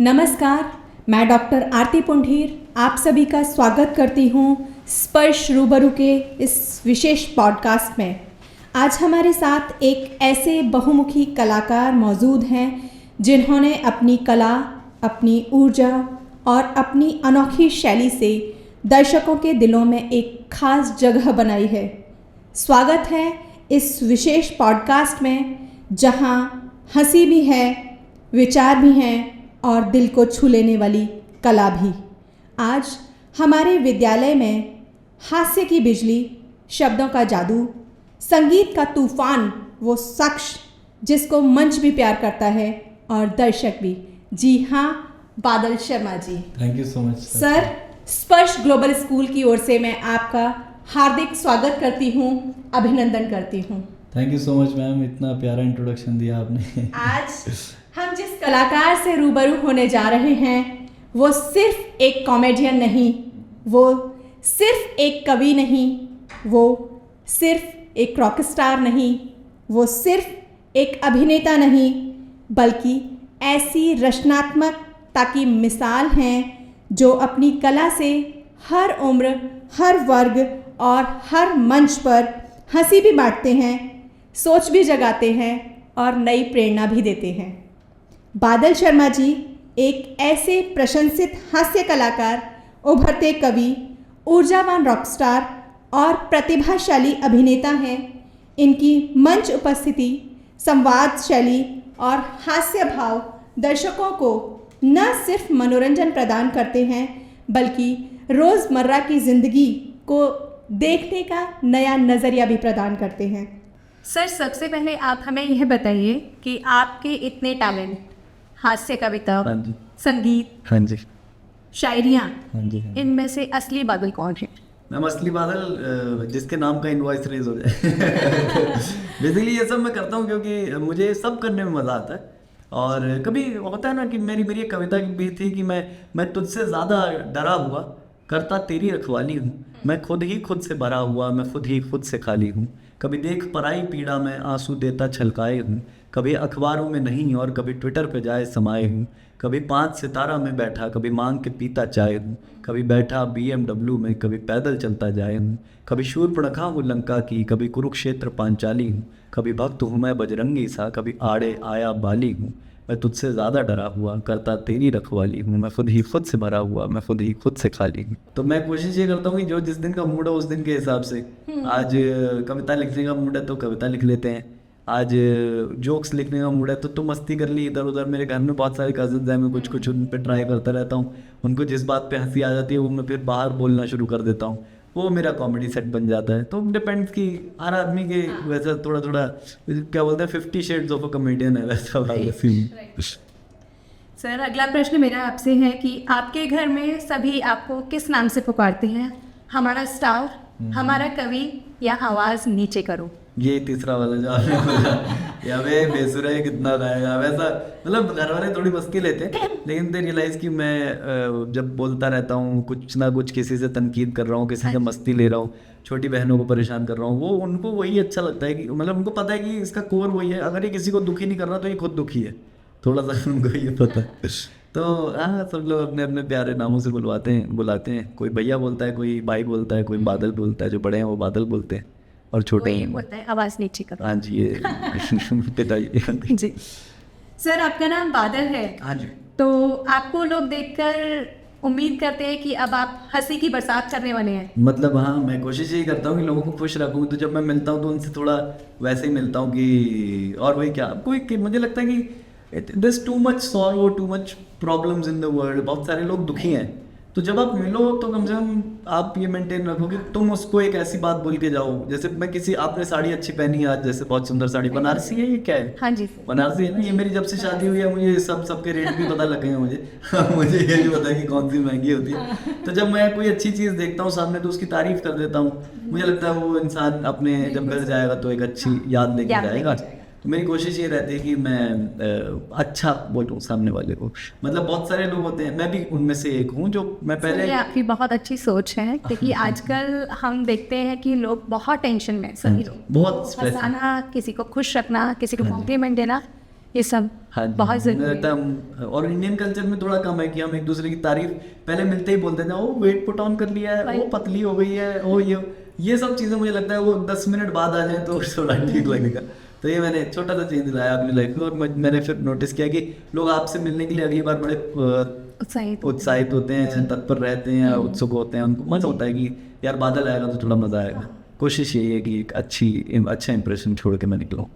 नमस्कार, मैं डॉक्टर आरती पुंडीर आप सभी का स्वागत करती हूँ स्पर्श रूबरू के इस विशेष पॉडकास्ट में। आज हमारे साथ एक ऐसे बहुमुखी कलाकार मौजूद हैं जिन्होंने अपनी कला, अपनी ऊर्जा और अपनी अनोखी शैली से दर्शकों के दिलों में एक खास जगह बनाई है। स्वागत है इस विशेष पॉडकास्ट में जहाँ हंसी भी है, विचार भी हैं और दिल को छू लेने वाली कला भी। आज हमारे विद्यालय में हास्य की बिजली, शब्दों का जादू, संगीत का तूफान, वो शख्स जिसको मंच भी प्यार करता है और दर्शक भी। जी हाँ, Badal Sharma ji. Thank you so much sir, Sparsh global school की ओर से मैं आपका हार्दिक स्वागत करती हूँ, अभिनंदन करती हूँ। Thank you so much ma'am, इतना प्यारा इंट्रोडक्शन दिया आपने। आज हम जिस कलाकार से रूबरू होने जा रहे हैं वो सिर्फ एक कॉमेडियन नहीं, वो सिर्फ एक कवि नहीं, वो सिर्फ एक रॉक स्टार नहीं, वो सिर्फ एक अभिनेता नहीं, बल्कि ऐसी रचनात्मकता की मिसाल हैं जो अपनी कला से हर उम्र, हर वर्ग और हर मंच पर हंसी भी बांटते हैं, सोच भी जगाते हैं और नई प्रेरणा भी देते हैं। बादल शर्मा जी एक ऐसे प्रशंसित हास्य कलाकार, उभरते कवि, ऊर्जावान रॉकस्टार और प्रतिभाशाली अभिनेता हैं। इनकी मंच उपस्थिति, संवाद शैली और हास्य भाव दर्शकों को न सिर्फ मनोरंजन प्रदान करते हैं बल्कि रोज़मर्रा की ज़िंदगी को देखने का नया नज़रिया भी प्रदान करते हैं। सर, सबसे पहले आप हमें यह बताइए कि आपके इतने टैलेंट, हास्य, कविता, संगीत, हाँ जी, शायरियाँ, हाँ जी, इनमें से असली बादल कौन है? मैम, असली बादल जिसके नाम का इनवॉइस रेज हो जाए। बेसिकली ये सब मैं करता हूँ क्योंकि मुझे सब करने में मज़ा आता है। और कभी होता है ना कि मेरी एक कविता भी थी कि मैं तुझसे ज़्यादा डरा हुआ, करता तेरी रखवाली हूँ, मैं खुद ही खुद से भरा हुआ, मैं खुद ही खुद से खाली हूँ, कभी देख पराई पीड़ा में आंसू देता छलकाए हूँ, कभी अखबारों में नहीं और कभी ट्विटर पे जाए समाये हूँ, कभी 5 सितारा में बैठा, कभी मांग के पीता चाय हूँ, कभी बैठा BMW में, कभी पैदल चलता जाए हूँ, कभी शूर्पणखा हूँ लंका की, कभी कुरुक्षेत्र पांचाली हूँ, कभी भक्त हूँ मैं बजरंगी सा, कभी आड़े आया बाली हूँ, मैं तुझसे ज़्यादा डरा हुआ, करता तेरी रखवाली हूँ, मैं खुद ही खुद से भरा हुआ, मैं खुद ही खुद से खाली हूँ। तो मैं कोशिश ये करता हूँ कि जो जिस दिन का मूड है उस दिन के हिसाब से, आज कविता लिखने का मूड है तो कविता लिख लेते हैं, आज जोक्स लिखने का मूड है तो मस्ती कर ली इधर उधर। मेरे घर में बहुत सारे कज़न्स हैं, मैं कुछ उन पर ट्राई करता रहता हूँ, उनको जिस बात पे हंसी आ जाती है वो मैं फिर बाहर बोलना शुरू कर देता हूँ, वो मेरा कॉमेडी सेट बन जाता है। तो डिपेंड्स कि हर आदमी के वैसा थोड़ा क्या बोलते हैं 50 शेड्स ऑफ अ कॉमेडियन है वैसा वाला सीन। सर, अगला प्रश्न मेरा आपसे है कि आपके घर में सभी आपको किस नाम से पुकारते हैं? हमारा स्टार, हमारा कवि या आवाज़ नीचे करो? ये तीसरा वाला जो आपने बोला, या वे बेसुरा है कितना गाएगा, वैसा मतलब घर वाले थोड़ी मस्ती लेते हैं, लेकिन दे रियलाइज़ कि मैं जब बोलता रहता हूँ कुछ ना कुछ, किसी से तनकीद कर रहा हूँ, किसी से मस्ती ले रहा हूँ, छोटी बहनों को परेशान कर रहा हूँ, वो उनको वही अच्छा लगता है कि मतलब उनको पता है कि इसका कोर वही है, अगर ये किसी को दुखी नहीं कर रहा तो ये खुद दुखी है, थोड़ा सा उनको ये पता है। तो हाँ, सब लोग अपने अपने प्यारे नामों से बुलाते हैं। कोई भैया बोलता है, कोई भाई बोलता है, कोई बादल बोलता है, जो बड़े हैं वो बादल बोलते हैं और छोटे ही बोलता है आवाज़ नीचे करो। हाँ जी, ये पिताजी। जी सर, आपका नाम बादल है। हाँ जी। तो आपको लोग देखकर उम्मीद करते हैं कि अब आप हंसी की बरसात करने वाले हैं। मतलब हाँ, मैं कोशिश यही करता हूँ कि लोगों को खुश रखूँ, तो जब मैं मिलता हूँ तो उनसे थोड़ा वैसे ही मिलता हूँ कि और वही क्या, कोई मुझे लगता है कि there's too much sorrow, too much problems in the world, बहुत सारे लोग दुखी हैं, तो जब आप मिलो तो कम से कम आप ये मेंटेन रखो कि तुम उसको एक ऐसी बात बोल के जाओ, जैसे मैं आपने साड़ी अच्छी पहनी है आज, जैसे बहुत सुंदर साड़ी, बनारसी है ये क्या है? हाँ जी, बनारसी है ना ये। मेरी जब से शादी हुई है मुझे सबके रेट भी पता लगे हैं मुझे। मुझे ये नहीं पता कि कौन सी महंगी होती है। तो जब मैं कोई अच्छी चीज़ देखता हूँ सामने तो उसकी तारीफ कर देता हूँ, मुझे लगता है वो इंसान अपने जब घर जाएगा तो एक अच्छी याद लेके जाएगा। तो मेरी कोशिश ये रहती है कि मैं अच्छा बोलूँ सामने वाले को। मतलब बहुत सारे लोग होते हैं, मैं भी उनमें से एक हूँ, जो मैं पहले। आपकी बहुत अच्छी सोच है, क्योंकि आजकल हम देखते हैं कि लोग बहुत टेंशन में, सभी लोग बहुत स्ट्रेस, हंसाना, किसी को खुश रखना, किसी को कॉम्प्लीमेंट देना, ये सब हाँ जी, बहुत मुझे ज़रूरी लगता है। है और इंडियन कल्चर में थोड़ा कम है कि हम एक दूसरे की तारीफ पहले मिलते ही बोलते थे, ओ वेट पुट ऑन कर लिया है, वो पतली हो गई है, ओ ये सब चीज़ें मुझे लगता है वो 10 मिनट बाद आ जाए तो थोड़ा ठीक लगेगा। तो ये मैंने छोटा सा चेंज लाया अपनी लाइफ में, और मैंने फिर नोटिस किया कि लोग आपसे मिलने के लिए अगली बार बड़े उत्साहित होते हैं, तत्पर रहते हैं, उत्सुक होते हैं, उनको मन होता है कि यार बादल आएगा तो थोड़ा मज़ा आएगा। कोशिश यही है कि एक अच्छा इंप्रेशन छोड़ के मैं निकलूँ।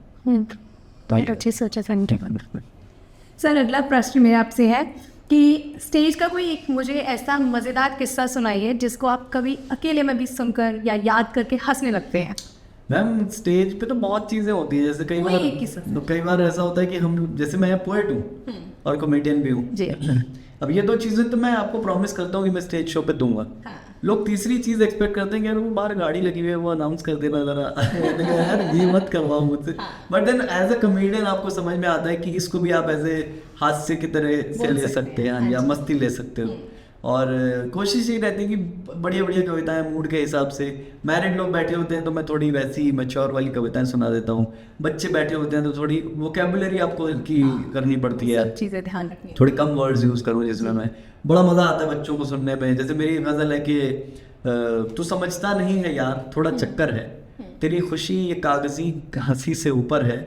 बहुत अच्छी सोचा सर। अगला प्रश्न मेरा आपसे है कि स्टेज का कोई एक मुझे ऐसा मज़ेदार किस्सा सुनाइए जिसको आप कभी अकेले में भी सुनकर या याद करके हंसने लगते हैं। मैम स्टेज पे तो बहुत चीज़ें होती हैं, जैसे कोई एक किस्सा। कई बार ऐसा होता है कि हम, जैसे मैं पोएट हूँ और कॉमेडियन भी हूँ। जी। अब ये दो चीज़ें तो मैं आपको प्रॉमिस करता हूँ कि मैं स्टेज शो पे दूंगा। लोग तीसरी चीज़ एक्सपेक्ट करते हैं कि यार वो बाहर गाड़ी लगी हुई है, वो अनाउंस कर देना ज़रा यार ये मत करवाओ मुझसे। But then as a comedian आपको समझ में आता है कि इसको भी आप ऐसे हास्य की तरह से ले सकते हैं या मस्ती ले सकते हो। और कोशिश यही रहती है कि बढ़िया बढ़िया कविताएं मूड के हिसाब से। मैरिड लोग बैठे होते हैं तो मैं थोड़ी वैसी मैच्योर वाली कविताएं सुना देता हूँ। बच्चे बैठे होते हैं तो थोड़ी वोकैबुलरी आपको की करनी पड़ती है, चीज़ें ध्यान रखनी। थोड़ी कम वर्ड्स यूज़ करूँ जिसमें मैं बड़ा मज़ा आता है बच्चों को सुनने में। जैसे मेरी गज़ल है कि तू समझता नहीं है यार थोड़ा चक्कर है, तेरी खुशी ये कागज़ी हंसी से ऊपर है,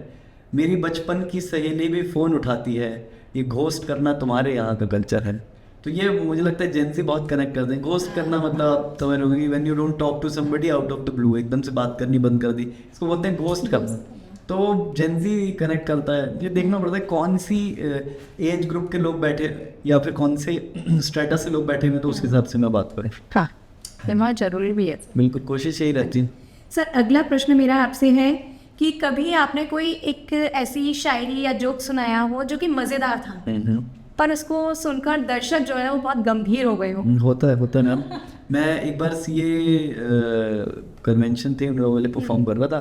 मेरी बचपन की सहेली भी फ़ोन उठाती है, ये घोस्ट करना तुम्हारे यहाँ का कल्चर है। तो ये मुझे लगता है जेन ज़ी बहुत कनेक्ट करते हैं। घोस्ट करना मतलब आप समझ रहे होंगे, when you don't talk to somebody out of the blue, एकदम से बात करनी बंद कर दी, इसको बोलते हैं घोस्ट करना। तो जेन ज़ी कनेक्ट करता है। ये देखना पड़ता है कौन सी एज ग्रुप के लोग बैठे या फिर कौन से स्टेटस से लोग बैठे हुए, तो उस हिसाब से मैं बात करें। हाँ, ये बहुत ज़रूरी भी है। बिल्कुल, कोशिश यही रहती है। सर अगला प्रश्न मेरा आपसे है कि कभी आपने कोई एक ऐसी शायरी या जोक सुनाया हो जो कि मज़ेदार था पर उसको सुनकर दर्शक जो है वो बहुत गंभीर हो गए हो? होता है मैम। मैं एक बार सीए कन्वेंशन थे, उन लोगों वाले परफॉर्म कर रहा था,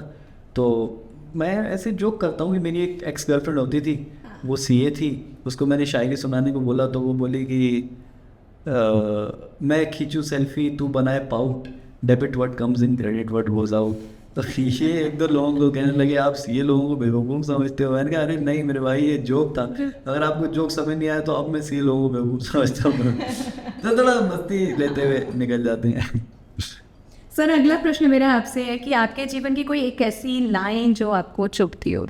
तो मैं ऐसे जोक करता हूँ कि मेरी एक एक्स गर्लफ्रेंड होती थी, वो सीए थी, उसको मैंने शायरी सुनाने को बोला तो वो बोली कि मैं खींचूँ सेल्फी तू बनाए pout, debit what comes in credit what goes out. तो ये एक दो लोगों को कहने लगे आप सीए लोगों को बेवकूफ़ समझते हो। मैंने कहा अरे नहीं मेरे भाई ये जोक था, अगर आपको जोक समझ नहीं आया तो अब मैं सीए लोगों को बेवकूफ़ समझता हूँ। तो थोड़ा मस्ती लेते हुए निकल जाते हैं। सर अगला प्रश्न मेरा आपसे है कि आपके जीवन की कोई एक ऐसी लाइन जो आपको चुभती हो?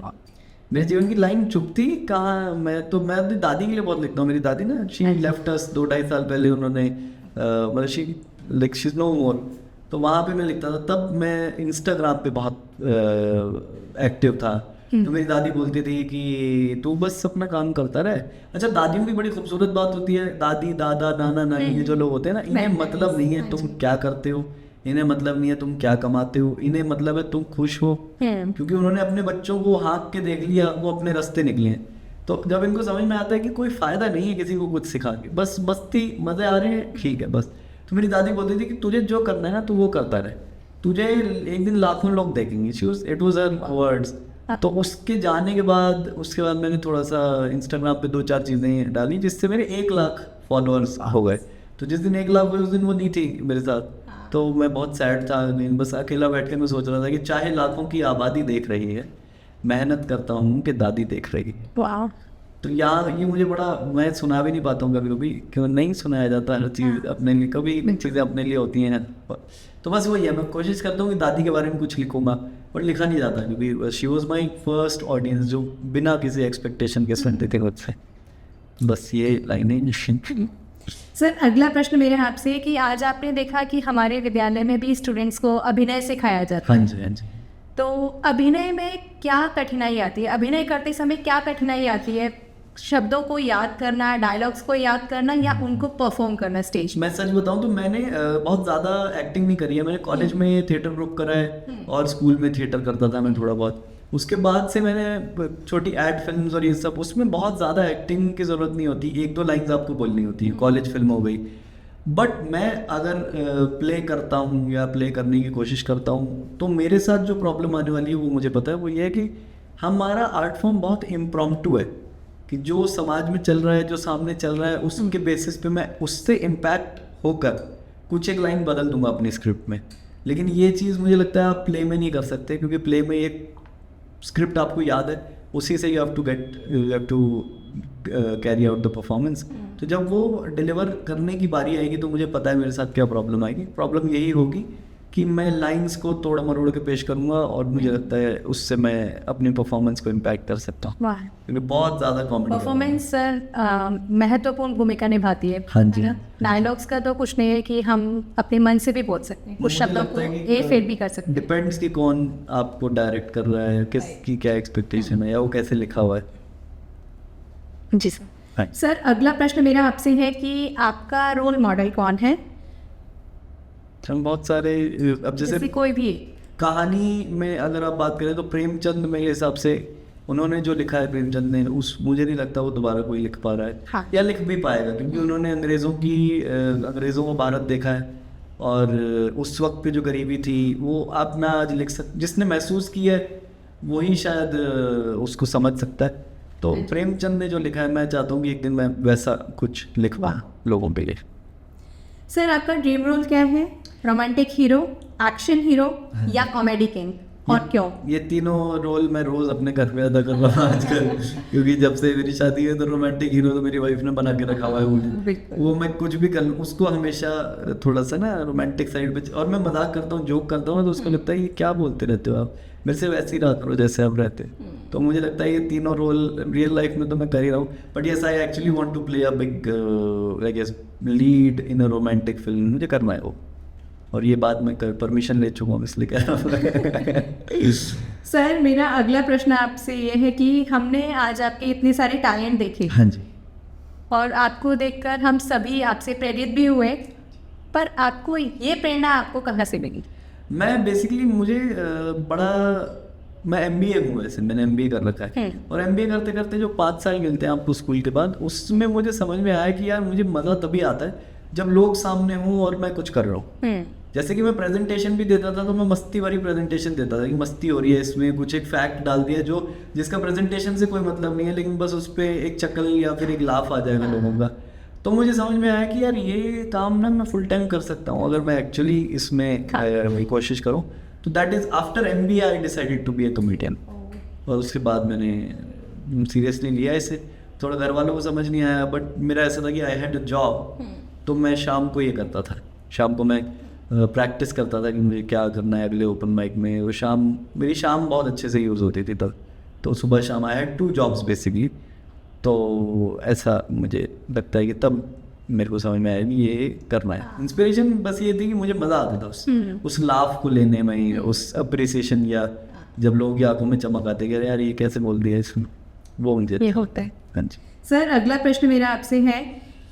मेरे जीवन की लाइन चुभती कहाँ, मैं अपनी दादी के लिए बहुत लिखता हूँ। मेरी दादी ना शी लेफ्ट अस 2-2.5 साल पहले, उन्होंने मतलब शी इज़ नो मोर। तो वहाँ पे मैं लिखता था, तब मैं इंस्टाग्राम पे बहुत एक्टिव था। तो मेरी दादी बोलती थी कि तू बस अपना काम करता रहे। अच्छा, दादियों की बड़ी खूबसूरत बात होती है, दादी दादा नाना नानी ये जो लोग होते हैं ना, इन्हें मतलब नहीं है तुम क्या करते हो, इन्हें मतलब नहीं है तुम क्या कमाते हो, इन्हें मतलब है तुम खुश हो, क्योंकि उन्होंने अपने बच्चों को हाँक के देख लिया, वो अपने रास्ते निकले हैं। तो जब इनको समझ में आता है कि कोई फ़ायदा नहीं है किसी को कुछ सिखा के, बस मस्ती मज़े आ रहे हैं ठीक है बस। तो मेरी दादी बोलती थी कि तुझे जो करना है ना तू वो करता रहे, तुझे एक दिन लाखों लोग देखेंगे। It was her words. तो उसके बाद मैंने थोड़ा सा इंस्टाग्राम पे 2-4 चीज़ें डाली जिससे मेरे 1 लाख फॉलोअर्स हो गए। तो जिस दिन 1 लाख हुए उस दिन वो नहीं थी मेरे साथ, तो मैं बहुत सैड था। बस अकेला बैठ के मैं सोच रहा था कि चाहे लाखों की आबादी देख रही है, मेहनत करता हूँ कि दादी देख रही है। वाह। तो यहाँ ये मुझे बड़ा, मैं सुना भी नहीं पाता हूँ कभी, क्यों नहीं सुनाया जाता हर चीज़ अपने लिए, कभी चीज़ें अपने लिए होती हैं। तो बस वही है, मैं कोशिश करता हूँ कि दादी के बारे में कुछ लिखूँगा, पर लिखा नहीं जाता क्योंकि she was my first audience जो बिना किसी एक्सपेक्टेशन के सुनते थे मुझसे। बस ये लाइनें। सर अगला प्रश्न मेरा आपसे कि आज आपने देखा कि हमारे विद्यालय में भी स्टूडेंट्स को अभिनय सिखाया जाता है। हाँ जी, हाँ जी। तो अभिनय में क्या कठिनाई आती है? अभिनय करते समय क्या कठिनाई आती है? शब्दों को याद करना, डायलॉग्स को याद करना या उनको परफॉर्म करना स्टेज में? मैं सच बताऊं तो मैंने बहुत ज़्यादा एक्टिंग नहीं करी है। मैंने कॉलेज में थिएटर ग्रुप करा है और स्कूल में थिएटर करता था मैं थोड़ा बहुत। उसके बाद से मैंने छोटी एड फिल्म्स और ये सब, उसमें बहुत ज़्यादा एक्टिंग की ज़रूरत नहीं होती, 1-2 लाइन्स आपको बोलनी होती है। कॉलेज फिल्म हो गई। बट मैं अगर प्ले करता हूँ या प्ले करने की कोशिश करता हूँ तो मेरे साथ जो प्रॉब्लम आने वाली है वो मुझे पता है। वो ये है कि हमारा आर्ट फॉर्म बहुत इम्प्रॉम्प्टू है, कि जो समाज में चल रहा है, जो सामने चल रहा है, उसके बेसिस पे मैं उससे इम्पैक्ट होकर कुछ एक लाइन बदल दूंगा अपनी स्क्रिप्ट में। लेकिन ये चीज़ मुझे लगता है आप प्ले में नहीं कर सकते, क्योंकि प्ले में एक स्क्रिप्ट आपको याद है, उसी से you have to carry out the performance. तो जब वो डिलीवर करने की बारी आएगी तो मुझे पता है मेरे साथ क्या प्रॉब्लम आएगी। प्रॉब्लम यही होगी कि मैं लाइंस को तोड़ मरोड़ के पेश करूँगा और मुझे लगता है उससे मैं अपनी परफॉर्मेंस को इम्पैक्ट कर सकता हूँ, वाह, क्योंकि बहुत ज़्यादा कॉमेडी परफॉर्मेंस सर महत्वपूर्ण भूमिका निभाती है। हाँ जी। डायलॉग्स का तो कुछ नहीं है कि हम अपने मन से भी बोल सकते हैं, कुछ शब्दों को ए फिर भी कर सकते हैं। डिपेंड्स कि कौन आपको डायरेक्ट कर रहा है, किसकी क्या एक्सपेक्टेशन है या वो कैसे लिखा हुआ है। जी सर। हाँ। सर अगला प्रश्न मेरा आपसे है कि आपका रोल मॉडल कौन है? हम बहुत सारे, अब जैसे जैसे कोई भी कहानी में अगर आप बात करें तो प्रेमचंद मेरे हिसाब से उन्होंने जो लिखा है प्रेमचंद ने, उस मुझे नहीं लगता वो दोबारा कोई लिख पा रहा है। हाँ। या लिख भी पाएगा, क्योंकि उन्होंने अंग्रेज़ों को भारत देखा है और उस वक्त पे जो गरीबी थी वो आप मैं आज जिसने महसूस किया है वही शायद उसको समझ सकता है। तो प्रेमचंद ने जो लिखा है मैं चाहता हूँ कि एक दिन मैं वैसा कुछ लिख पाऊँ लोगों के लिए। सर आपका ड्रीम रोल क्या है? रोमांटिक हीरो, एक्शन हीरो या कॉमेडी किंग, और क्यों? ये तीनों रोल मैं रोज अपने घर में अदा कर रहा हूँ आजकल, क्योंकि जब से मेरी शादी है तो रोमांटिक हीरो तो मेरी वाइफ ने बना के रखा हुआ है मुझे। वो मैं कुछ भी कर लूँ उसको हमेशा थोड़ा सा ना रोमांटिक साइड पे, और मैं मजाक करता हूँ, जोक करता हूँ तो उसको लगता है ये क्या बोलते रहते हो आप, मेरे से वैसे ही रहा करो जैसे आप रहते। तो मुझे लगता है ये तीनों रोल रियल लाइफ में तो मैं कर ही रहा हूँ, but yes I actually want to play a big like yes lead in a romantic film, मुझे करना है वो। और ये बात मैं परमिशन ले चुका हूँ इसलिए कह रहा हूँ। सर मेरा अगला प्रश्न आपसे ये है कि हमने आज आपके इतने सारे टैलेंट देखे, हाँ जी। और आपको देखकर हम सभी आपसे प्रेरित भी हुए, पर आपको ये प्रेरणा आपको कहाँ से मिली? मैं बेसिकली मैं MBA हूँ, वैसे मैंने MBA कर रखा है, और MBA करते करते जो 5 साल मिलते हैं आपको स्कूल के बाद, उसमें मुझे समझ में आया कि यार मुझे मज़ा तभी आता है जब लोग सामने हों और मैं कुछ कर रहा हूँ। जैसे कि मैं प्रेजेंटेशन भी देता था तो मैं मस्ती वाली प्रेजेंटेशन देता था कि मस्ती हो रही है इसमें, कुछ एक फैक्ट डाल दिया जो जिसका प्रेजेंटेशन से कोई मतलब नहीं है, लेकिन बस उस पर एक चक्कर या फिर एक लाफ आ जाएगा लोगों का। तो मुझे समझ में आया कि यार ये काम ना मैं फुल टाइम कर सकता हूँ अगर मैं एक्चुअली इसमें कोशिश करूँ। तो that is after MBA I decided to be a comedian, और उसके बाद मैंने सीरियसली लिया इसे। थोड़ा घर वालों को समझ नहीं आया, बट मेरा ऐसा था कि आई हैड अ जॉब, तो मैं शाम को ये करता था, शाम को मैं प्रैक्टिस करता था कि मुझे क्या करना है अगले ओपन माइक में। वो मेरी शाम बहुत अच्छे से यूज़ होती थी तब, तो सुबह शाम आई हैड 2 जॉब्स बेसिकली। तो ऐसा मुझे लगता है कि तब मेरे को समझ में आया कि ये करना है। इंस्पिरेशन बस ये थी कि मुझे मज़ा आता था उस लाफ को लेने में, उस अप्रिसिएशन, या जब लोग की आंखों में चमक आते कि यार ये कैसे बोल दिया इसमें, वो मुझे ये होता है। हाँ जी। सर अगला प्रश्न मेरा आपसे है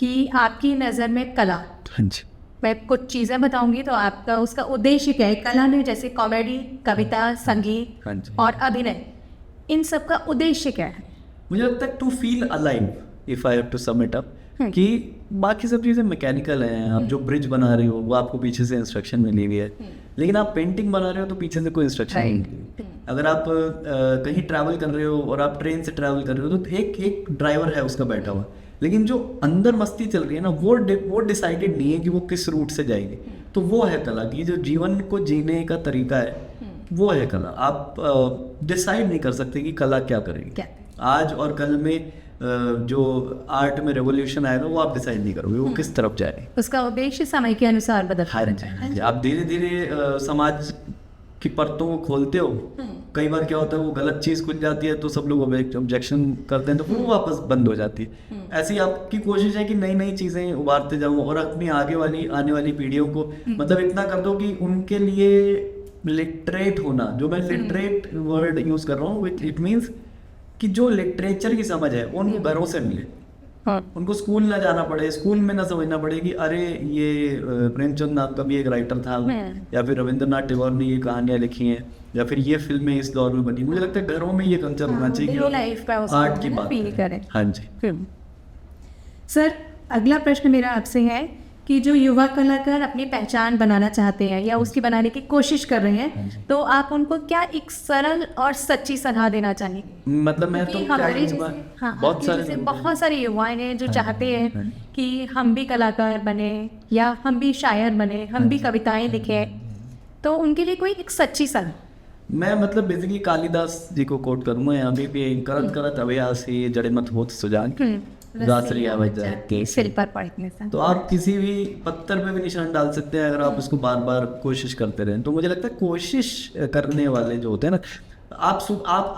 कि आपकी नज़र में कला, हाँ जी, मैं कुछ चीज़ें बताऊंगी तो आपका उसका उद्देश्य क्या है? कला ने जैसे कॉमेडी, कविता, संगीत हाँ जी, और अभिनय, इन सब का उद्देश्य क्या है? मुझे लगता है to feel alive, if I have to sum it up, कि बाकी सब चीज़ें मैकेनिकल हैं। आप जो ब्रिज बना रहे हो वो आपको पीछे से इंस्ट्रक्शन मिली हुई है, लेकिन आप पेंटिंग बना रहे हो तो पीछे से कोई इंस्ट्रक्शन नहीं मिली हुई। अगर आप कहीं ट्रैवल कर रहे हो और आप ट्रेन से ट्रैवल कर रहे हो तो एक ड्राइवर है उसका बैठा हुआ, लेकिन जो अंदर मस्ती चल रही है ना वो डिसाइडेड नहीं है कि वो किस रूट से जाएगी। तो वो है कला, कि जो जीवन को जीने का तरीका है वो है कला। आप डिसाइड नहीं कर सकते कि कला क्या करेगी। आज और कल में जो आर्ट में रेवोल्यूशन आएगा वो आप डिसाइड नहीं करोगे वो किस तरफ जाए। उसका उद्देश्य समय के अनुसार बदलता है। आप धीरे धीरे समाज की परतों को खोलते हो। कई बार क्या होता है वो गलत चीज़ खुल जाती है तो सब लोग ऑब्जेक्शन करते हैं तो फिर वो वापस बंद हो जाती है। ऐसी आपकी कोशिश है कि नई नई चीज़ें उभारते जाओ और अपनी आने वाली पीढ़ियों को मतलब इतना कर दो कि उनके लिए लिटरेट होना, जो मैं लिटरेट वर्ड यूज़ कर रहा हूँ, इट मीन्स कि जो लिटरेचर की समझ है वो उनको घरों से मिले। उनको स्कूल ना जाना पड़े, स्कूल में ना समझना पड़े कि अरे ये प्रेमचंद नाम का भी एक राइटर था, या फिर रविंद्रनाथ टैगोर ने ये कहानियाँ लिखी हैं, या फिर ये फिल्में इस दौर में बनी। मुझे लगता है घरों में ये कल्चर होना चाहिए, आर्ट की बात करें। हाँ जी। सर अगला प्रश्न मेरा आपसे है कि जो युवा कलाकार अपनी पहचान बनाना चाहते हैं या उसकी बनाने की कोशिश कर रहे हैं, तो आप उनको क्या एक सरल और सच्ची सलाह देना चाहेंगे? मतलब मैं तो बहुत सारे युवाएं हैं जो चाहते हैं कि हम भी कलाकार बने या हम भी शायर बने, हम भी कविताएं लिखें, तो उनके लिए कोई एक सच्ची सलाह। मैं मतलब बेसिकली कालिदास जी को कोट करूँगा यहाँ पे करत करत अभ्यासी जड़े मत होत सुजान रासरी आवाज जाए। सिर पर पड़ने से। तो आप किसी भी पत्थर पे भी निशान डाल सकते हैं अगर आप उसको बार बार कोशिश करते रहें। तो मुझे लगता है कोशिश करने वाले जो होते हैं ना, आप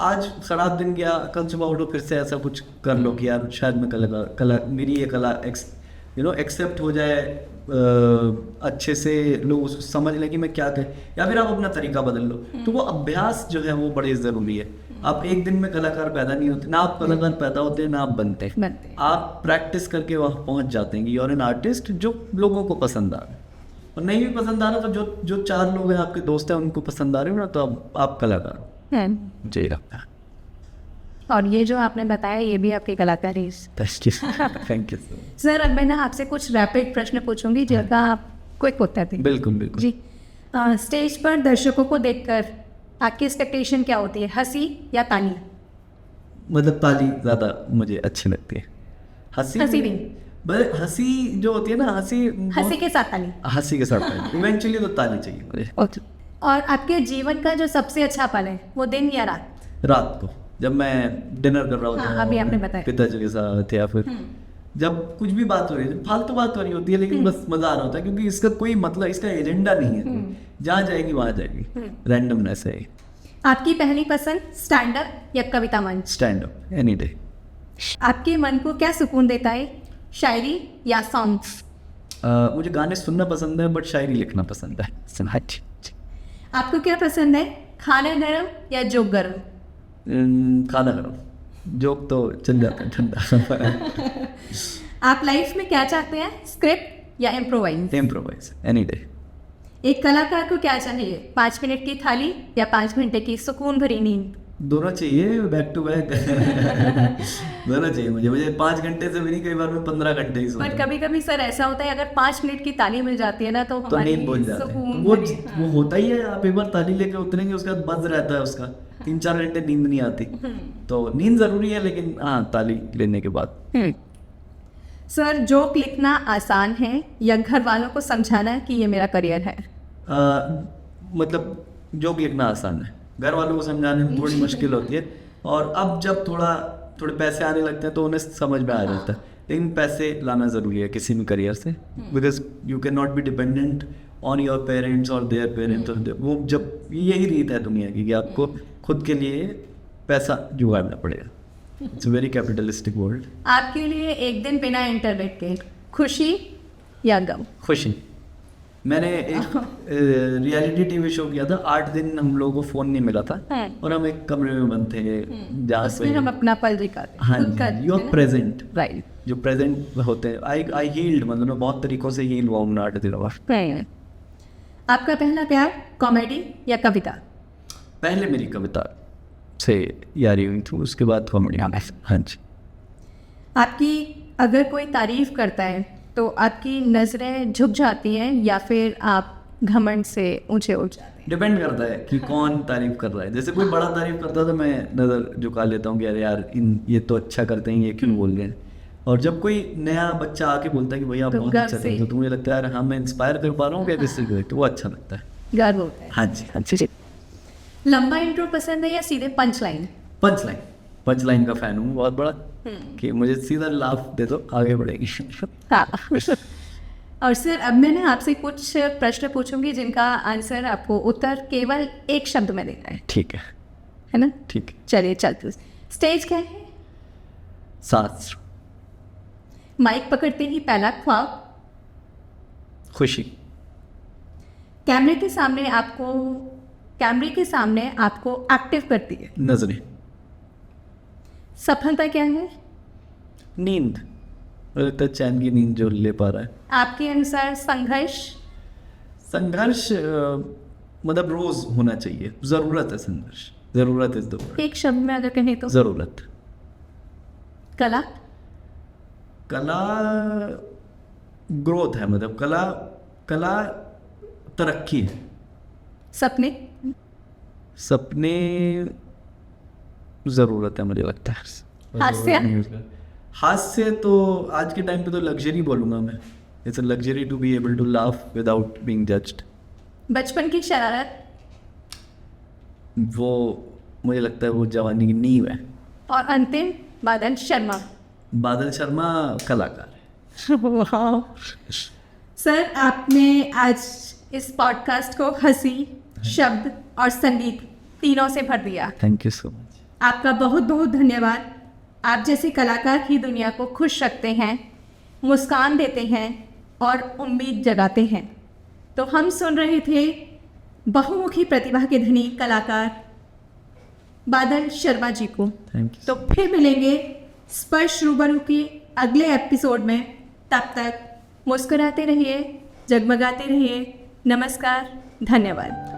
आज खराब दिन गया, कल सुबह उठो फिर से ऐसा कुछ कर लो कि यार शायद मैं कला मेरी ये कला एक्सेप्ट हो जाए, अच्छे से लोग उसको समझ लें कि मैं क्या करें, या फिर आप अपना तरीका बदल लो। तो वो अभ्यास जो है वो बड़े ज़रूरी है। आप एक दिन में कलाकार पैदा नहीं होते, ना आप कलाकार पैदा होते हैं ना आप बनते हैं। आप प्रैक्टिस करके वहाँ पहुँच जाते हैं कि यू आर एन आर्टिस्ट जो लोगों को पसंद आ रहा है। और नहीं भी पसंद आ रहा तो जो 4 लोग हैं आपके दोस्त हैं उनको पसंद आ रहे हो ना, तो आप कलाकार हो। जी लगता है। और ये जो आपने बताया ये भी आपकी कलाकारी है। थैंक यू सर, अब मैं ना आपसे कुछ रैपिड प्रश्न पूछूंगी जिनका आप क्विक उत्तर दें। बिल्कुल बिल्कुल जी। स्टेज पर दर्शकों को देखकर आपकी एक्सपेक्टेशन क्या होती है, हंसी या ताली? मतलब ताली ज़्यादा मुझे अच्छी लगती है। हंसी भी? हंसी जो होती है ना, हंसी के साथ ताली? हंसी के साथ ताली इवेंचुअली तो ताली चाहिए मुझे। और आपके जीवन का जो सबसे अच्छा पल है वो दिन या रात? रात को, जब मैं डिनर कर रहा होता हूँ अभी आपने बताया पिताजी के साथ, या फिर जब कुछ भी बात हो रही है, फालतू बात हो रही होती है लेकिन बस मजा आ रहा होता है, क्योंकि इसका कोई मतलब, इसका एजेंडा नहीं है। जहाँ जाएगी वहाँ जाएगी, रैंडमनेस है। आपकी पहली पसंद स्टैंड अप या कविता मंच? Stand up any day. आपके मन को क्या सुकून देता है, शायरी या सॉन्ग्स? मुझे गाने सुनना पसंद है बट शायरी लिखना पसंद है। आपको क्या पसंद है, खाना गरम या जोक गरम? खाना गरम, जोक तो चल जाता है ठंडा। आप लाइफ में क्या चाहते हैं, स्क्रिप्ट या इम्प्रोवाइज? Improvise any day. एक कलाकार को क्या चाहिए, 5 मिनट की थाली या 5 घंटे की सुकून भरी नींद? दोनों चाहिए, बैक टू बैक। दोनों चाहिए मुझे 5 घंटे से भी नहीं, कई बार मैं 15 घंटे ही सोता हूँ। पर कभी कभी सर ऐसा होता है अगर 5 मिनट की ताली मिल जाती है ना तो नींद भूल जाती है। वो होता ही है, आप एक बार ताली लेके उतरेंगे उसके बाद बज रहता है उसका, 3-4 घंटे नींद नहीं आती। तो नींद जरूरी है, लेकिन हाँ ताली लेने के बाद। सर, जोक लिखना आसान है या घर वालों को समझाना कि ये मेरा करियर है? मतलब जोक लिखना आसान है, घर वालों को समझाने में थोड़ी मुश्किल होती है। और अब जब थोड़े पैसे आने लगते हैं तो उन्हें समझ में आ जाता है, लेकिन पैसे लाना ज़रूरी है किसी भी करियर से, because you can not be dependent on your parents और देयर पेरेंट्स। वो जब यही रीत है दुनिया की कि आपको खुद के लिए पैसा जुगाड़ना पड़ेगा। It's a very capitalistic world. आपके लिए एक दिन बिना इंटरनेट के खुशी या गम? खुशी। मैंने एक रियलिटी टीवी शो किया था, 8 दिन हम लोगों को फ़ोन नहीं मिला था और हम एक कमरे में बंद थे जहाँ उसमें हम अपना पल दिखाते हैं। हाँ, यू आर प्रेजेंट। राइट। जो प्रेजेंट होते हैं, आई हील्ड, मतलब मैं बहुत तरीकों से हील हुआ हूँ 8 दिनों बाद। आपका पहला प्यार कॉमेडी या कविता? पहले मेरी कविता से यारी हुई थी, उसके बाद कॉमेडी। हाँ जी। आपकी अगर कोई तारीफ करता है तो आपकी नज़रें झुक जाती हैं या फिर आप घमंड से ऊंचे उठ जाते हैं? डिपेंड करता है कि कौन तारीफ कर रहा है। जैसे कोई बड़ा तारीफ करता है तो मैं नज़र झुका लेता हूँ कि अरे यार ये तो अच्छा करते हैं, ये क्यों बोल रहे हैं। और जब कोई नया बच्चा आके बोलता है कि भैया आप बहुत अच्छा करते हो, तो मुझे लगता है यार हाँ मैं इंस्पायर कर पा रहा हूँ क्या किसी को, तो वो अच्छा लगता है, गर्व होता है। हाँ जी हाँ जी। लंबा इंट्रो पसंद है या सीधे पंच लाइन? पंच लाइन का फैन हूँ बहुत बड़ा, कि मुझे सीधा लाफ दे दो आगे बढ़ेगी। हाँ। और सर, अब मैं ना आपसे कुछ प्रश्न पूछूंगी जिनका आंसर आपको उत्तर केवल एक शब्द में देना है। ठीक है ना? ठीक है। चलिए चलते। स्टेज क्या है? शास्त्र। माइक पकड़ते ही पहला ख्वाब? खुशी। कैमरे के सामने आपको एक्टिव करती है? नजरें। सफलता क्या है? नींद। मुझे लगता है चैन की नींद जो ले पा रहा है। आपके अनुसार संघर्ष मतलब रोज होना चाहिए, जरूरत है संघर्ष, जरूरत इज द वर्ड। एक शब्द में अगर कहें तो? जरूरत। कला ग्रोथ है, मतलब कला तरक्की है। सपने जरूरत है मुझे लगता है। हास्य तो आज के टाइम पे तो लग्जरी बोलूँगा मैं। It's a luxury to be able to laugh without being judged. बचपन की शरारत? वो मुझे लगता है वो जवानी की नींव है। और अंतिम बादल शर्मा। बादल शर्मा कलाकार है। वाह सर, आपने आज इस पॉडकास्ट को हंसी, शब्द और संगीत तीनों से भर दिया। Thank you so much. आपका बहुत बहुत धन्यवाद। आप जैसे कलाकार ही दुनिया को खुश रखते हैं, मुस्कान देते हैं और उम्मीद जगाते हैं। तो हम सुन रहे थे बहुमुखी प्रतिभा के धनी कलाकार बादल शर्मा जी को। Thank you. तो फिर मिलेंगे स्पर्श रूबरू के अगले एपिसोड में। तब तक मुस्कुराते रहिए, जगमगाते रहिए। नमस्कार, धन्यवाद।